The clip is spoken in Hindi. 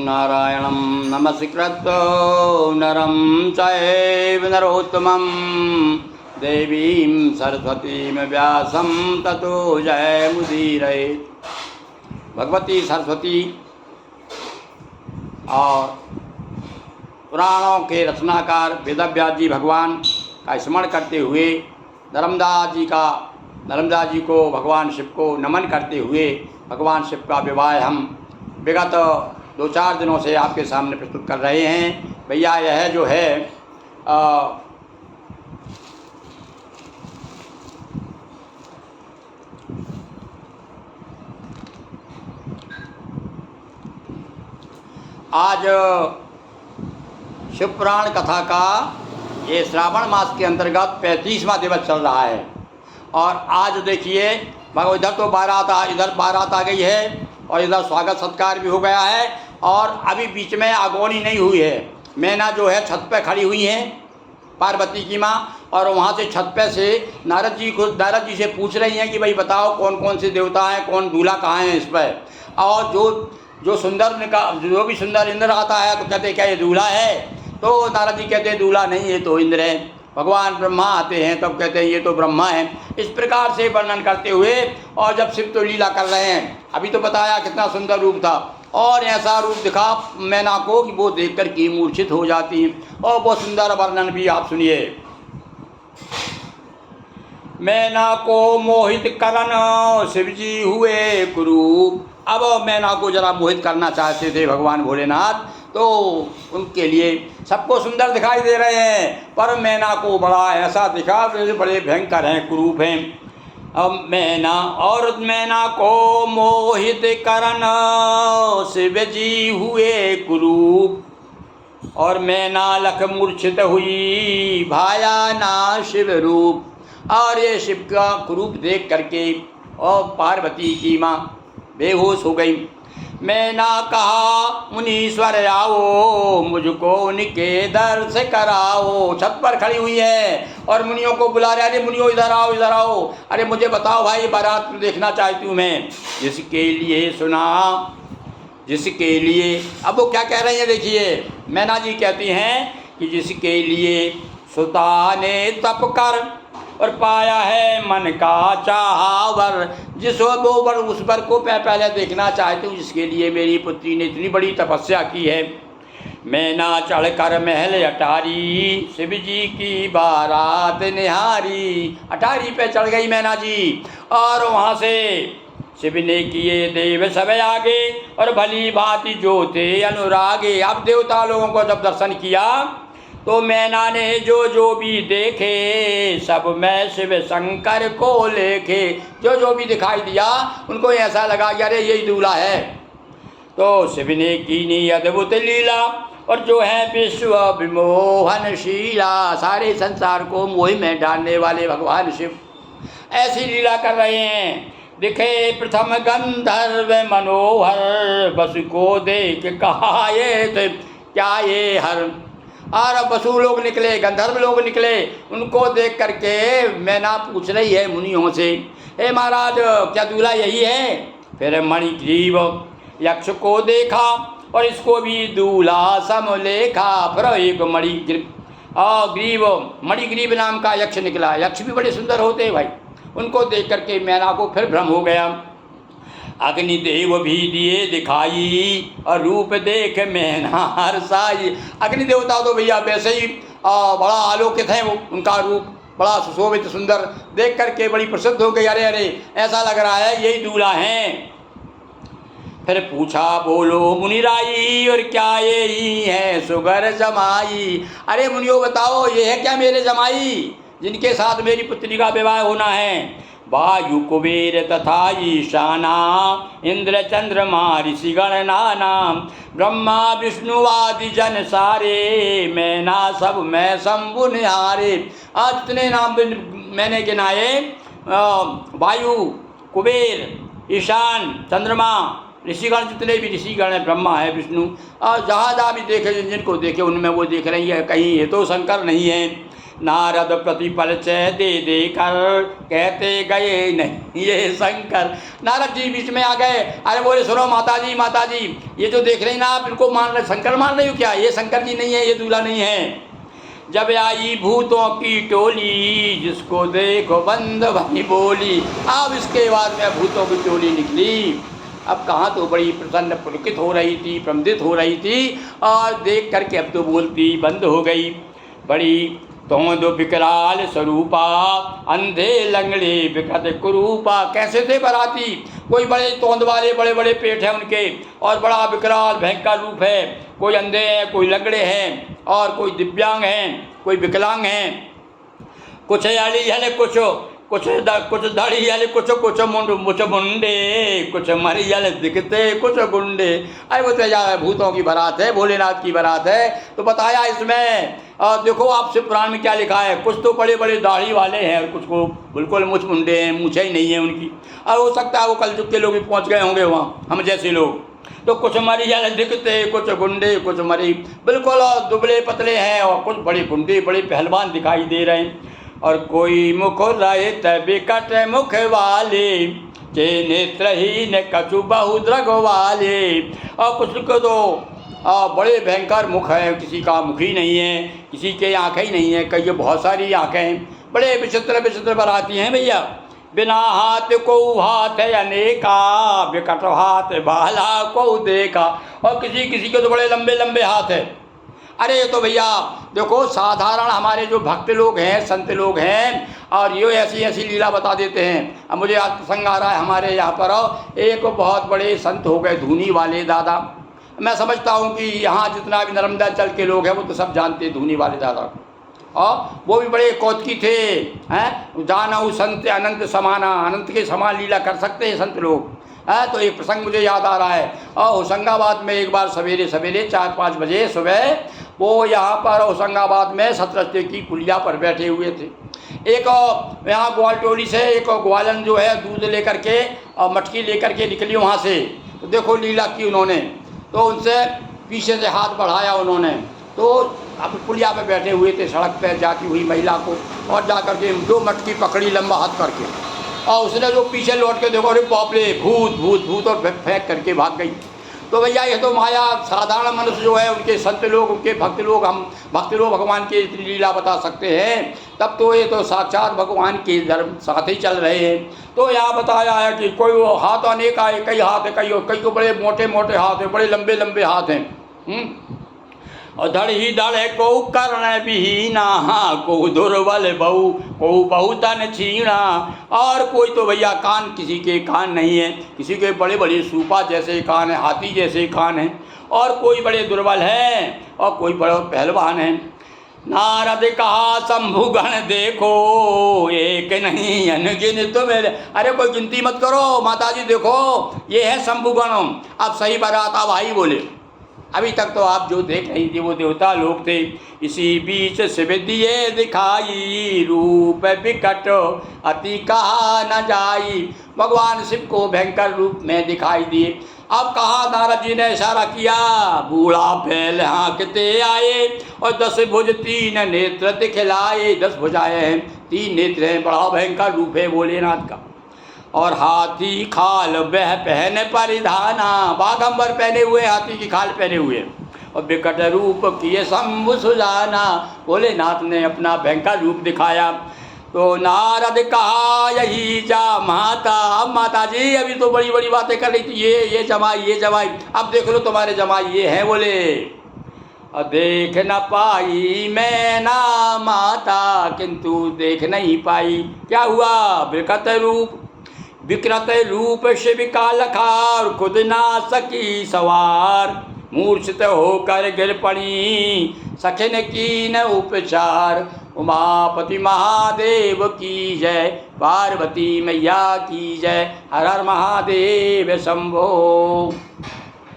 नारायणं नमस्कृत्य नरं चैव नरोत्तमं देवीं सरस्वतीं व्यासं ततो जयमुदीरयेत्। भगवती सरस्वती और पुराणों के रचनाकार वेदव्यास जी भगवान का स्मरण करते हुए नर्मदा जी को भगवान शिव को नमन करते हुए भगवान शिव का विवाह हम विगत 2-4 दिनों से आपके सामने प्रस्तुत कर रहे हैं। भैया यह जो है आज शिव पुराण कथा का ये श्रावण मास के अंतर्गत 35वां दिवस चल रहा है। और आज देखिए इधर तो इधर बारात आ गई है और इधर स्वागत सत्कार भी हो गया है। और अभी बीच में अगोनी नहीं हुई है। मैना जो है छत पे खड़ी हुई हैं पार्वती की माँ, और वहाँ से छत पे से नारद जी से पूछ रही हैं कि भाई बताओ कौन कौन से देवता हैं, कौन दूल्हा कहाँ हैं इस पर। और जो भी सुंदर इंद्र आता है तो कहते क्या ये दूल्हा है, तो नारद जी कहते हैं दूल्हा नहीं ये तो इंद्र है। भगवान ब्रह्मा आते हैं तब कहते हैं ये तो ब्रह्मा है। इस प्रकार से वर्णन करते हुए और जब शिव तो लीला कर रहे हैं, अभी तो बताया कितना सुंदर रूप था और ऐसा रूप दिखा मैना को कि वो देखकर की मूर्छित हो जाती है। और वो सुंदर वर्णन भी आप सुनिए। मैना को मोहित करन शिव जी हुए कुरूप। अब मैना को जरा मोहित करना चाहते थे भगवान भोलेनाथ, तो उनके लिए सबको सुंदर दिखाई दे रहे हैं, पर मैना को बड़ा ऐसा दिखा बड़े भयंकर हैं, कुरूप हैं। अब मैना को मोहित करन शिव जी हुए कुरूप। और मैना लख मूर्छित हुई भाया ना शिव रूप। और ये शिव का कुरूप देख करके और पार्वती की माँ बेहोश हो गई। मैंने कहा मुनीश्वर आओ मुझको उनके दर्श कराओ। छत पर खड़ी हुई है और मुनियों को बुला रहे, अरे मुनियों इधर आओ इधर आओ, अरे मुझे बताओ भाई बारात देखना चाहती हूँ मैं, जिसके लिए सुना जिसके लिए। अब वो क्या कह रही हैं देखिए। मैना जी कहती हैं कि जिसके लिए सुता ने तप कर और पाया है मन का चाहवर। जिस वो उस वर को पहले देखना चाहती हूँ जिसके लिए मेरी पुत्री ने इतनी बड़ी तपस्या की है। मैना चढ़कर महल अटारी शिव जी की बारात निहारी। अटारी पे चढ़ गई मैना जी और वहाँ से शिव ने किए देव सब आगे और भली भांति जो थे अनुरागे। अब देवता लोगों को जब दर्शन किया तो मैना ने जो भी देखे सब मैं शिव शंकर को लेखे। जो भी दिखाई दिया उनको ऐसा लगा कि अरे यही दूल्हा है। तो शिव ने कीनी अद्भुत लीला और जो है विश्व विमोहनशीला। सारे संसार को मोह में डालने वाले भगवान शिव ऐसी लीला कर रहे हैं। दिखे प्रथम गंधर्व मनोहर बस को देख कहा ये तो क्या ये हर। और वसु लोग निकले, गंधर्व लोग निकले, उनको देख करके मैना पूछ रही है मुनियों से, हे महाराज क्या दूल्हा यही है। फिर मणिग्रीव यक्ष को देखा और इसको भी दूल्हा समलेखा। फिर एक मणिग्रीव नाम का यक्ष निकला। यक्ष भी बड़े सुंदर होते हैं भाई। उनको देख करके मैना को फिर भ्रम हो गया। अग्निदेव भी दिए दिखाई और रूप देख मैना हर्षाई। अग्नि देवता तो भैया वैसे ही बड़ा आलोकित है, वो उनका रूप बड़ा सुशोभित सुंदर देख करके बड़ी प्रसिद्ध हो गई। अरे अरे ऐसा लग रहा है यही दूल्हा हैं। फिर पूछा बोलो मुनिराई और क्या यही है सुगर जमाई। अरे मुनियो बताओ ये है क्या मेरे जमाई जिनके साथ मेरी पुत्री का विवाह होना है। वायु कुबेर तथा ईशाना इंद्र चंद्रमा ऋषिगण नाना ब्रह्मा विष्णु आदि जन सारे मैना सब मैं शंभु निहारे। आज इतने नाम मैंने गिनाए, वायु कुबेर ईशान चंद्रमा ऋषिगण, जितने भी ऋषिगण हैं, ब्रह्मा है विष्णु, और जहाँ जहाँ भी देखे जिनको देखे उनमें वो देख रही है कहीं ये तो शंकर नहीं है। नारद प्रतिपरिचय दे दे कर कहते गए नहीं ये शंकर। नारद जी बीच में आ गए, अरे बोले सुनो माता जी ये जो देख रही ना आप, इनको मान रहे शंकर मान रही हो क्या? ये शंकर जी नहीं है, ये दूल्हा नहीं है। जब आई भूतों की टोली जिसको देखो बंद भई बोली। अब इसके बाद में भूतों की टोली निकली। अब कहाँ तो बड़ी प्रसन्न पुलकित हो रही थी, प्रमदित हो रही थी, और देख करके अब तो बोलती बंद हो गई। बड़ी तोंद विकराल स्वरूपा अंधे लंगड़े विकट कुरूपा। कैसे थे बराती? कोई बड़े तोंद वाले, बड़े बड़े पेट हैं उनके, और बड़ा विकराल भयंकर रूप है। कोई अंधे हैं, कोई लंगड़े हैं, और कोई दिव्यांग हैं, कोई विकलांग हैं। कुछ याली हले कुछ दाढ़ी वाले, कुछ मुछ मुंडे, कुछ मरी वाले दिखते, कुछ गुंडे। अरे वो तो भूतों की बारात है, भोलेनाथ की बारात है। तो बताया इसमें, और देखो आपसे पुराण में क्या लिखा है, कुछ तो बड़े बड़े दाढ़ी वाले हैं और कुछ को बिल्कुल मुछ मुंडे हैं, मूछें ही नहीं है उनकी। और हो सकता है वो कल युग के लोग भी पहुँच गए होंगे वहाँ, हम जैसे लोग। तो कुछ मरी वाले दिखते, कुछ गुंडे, कुछ मरी बिल्कुल दुबले पतले हैं, और कुछ बड़े गुंडे, बड़े पहलवान दिखाई दे रहे हैं। और कोई मुख रहित विकट मुख वाले, जे नेत्रहीन कछु बहुद्रग वाले। और कुछ को तो बड़े भयंकर मुख है, किसी का मुख ही नहीं है, किसी के आँखें ही नहीं है, कई बहुत सारी आँखें हैं। बड़े विचित्र विचित्र बराती हैं भैया। बिना हाथ को हाथ अनेका, विकट हाथ बाला को देखा। और किसी किसी के तो बड़े लंबे लंबे हाथ है। अरे तो भैया देखो, साधारण हमारे जो भक्त लोग हैं, संत लोग हैं, और ये ऐसी ऐसी लीला बता देते हैं। अब मुझे आज प्रसंग आ रहा है, हमारे यहाँ पर एक बहुत बड़े संत हो गए, धूनी वाले दादा। मैं समझता हूँ कि यहाँ जितना भी नर्मदा चल के लोग हैं वो तो सब जानते हैं धूनी वाले दादा। और वो भी बड़े कौतकी थे, हैं, जानऊ संत अनंत समाना, अनंत के समान लीला कर सकते हैं संत लोग। तो एक प्रसंग मुझे याद आ रहा है। और होशंगाबाद में एक बार सवेरे सवेरे 4-5 बजे सुबह वो यहाँ पर होशंगाबाद में सतरस्ते की पुलिया पर बैठे हुए थे। एक यहाँ ग्वाल टोली से एक ग्वालन जो है दूध लेकर के और मटकी लेकर के निकली वहाँ से। तो देखो लीला की उन्होंने, तो उनसे पीछे से हाथ बढ़ाया उन्होंने। तो अब पुलिया पे बैठे हुए थे, सड़क पे जाती हुई महिला को, और जा करके दो मटकी पकड़ी लंबा हाथ करके, और उसने जो पीछे लौट के देखो, अरे बाप रे भूत भूत भूत, और फेंक करके भाग गई। तो भैया ये तो माया, साधारण मनुष्य जो है, उनके संत लोग, उनके भक्त लोग, हम भक्त लोग भगवान की लीला बता सकते हैं, तब तो ये तो साक्षात भगवान के धर्म साथ ही चल रहे हैं। तो यहाँ बताया है कि कोई वो हाथ अनेक आए, कई हाथ है, कई को बड़े मोटे मोटे हाथ हैं, बड़े लंबे लंबे हाथ हैं। और धड़ ही धड़ को कर्ण विहीना, को दुर्बल बहु, को बहुतन छीना। और कोई तो भैया कान, किसी के कान नहीं है, किसी के बड़े बड़े सूपा जैसे कान है, हाथी जैसे कान है, और कोई बड़े दुर्बल हैं, और कोई बड़े पहलवान हैं। नारद कहा शंभु गण देखो, एक नहीं अनगिन मेरे। अरे कोई गिनती मत करो माता जी, देखो ये है शंभु गण। अब सही बारात अब आई बोले। अभी तक तो आप जो देख रही थी वो देवता लोग थे। इसी बीच शिव दिए दिखाई, रूप विकट अति कहा न जाई। भगवान शिव को भयंकर रूप में दिखाई दिए। अब कहा, नारद जी ने इशारा किया, बूढ़ा फैल हाँकते आए, और 10 भुज 3 नेत्र दिखलाए। 10 भुजाएं हैं, 3 नेत्र हैं, बड़ा भयंकर रूप है भोलेनाथ का। और हाथी खाल वह पहन परिधाना, बागंबर पहने हुए, हाथी की खाल पहने हुए, और विकट रूप किए शंभु सुजाना। भोलेनाथ ने अपना भयंकर रूप दिखाया। तो नारद कहा यही जा माता। अब माता जी अभी तो बड़ी बड़ी बातें कर रही थी, ये जमाई, ये जमाई, अब देख लो तुम्हारे जमाई ये हैं बोले। देख न पाई मैं ना माता, किंतु देख नहीं पाई। क्या हुआ? विकृत रूप शिव का लखार, खुद ना सकी सवार। मूर्छित होकर गिर पड़ी, सखिन कीन उपचार। उमापति महादेव की जय, पार्वती मैया की जय। हर हर महादेव शंभो।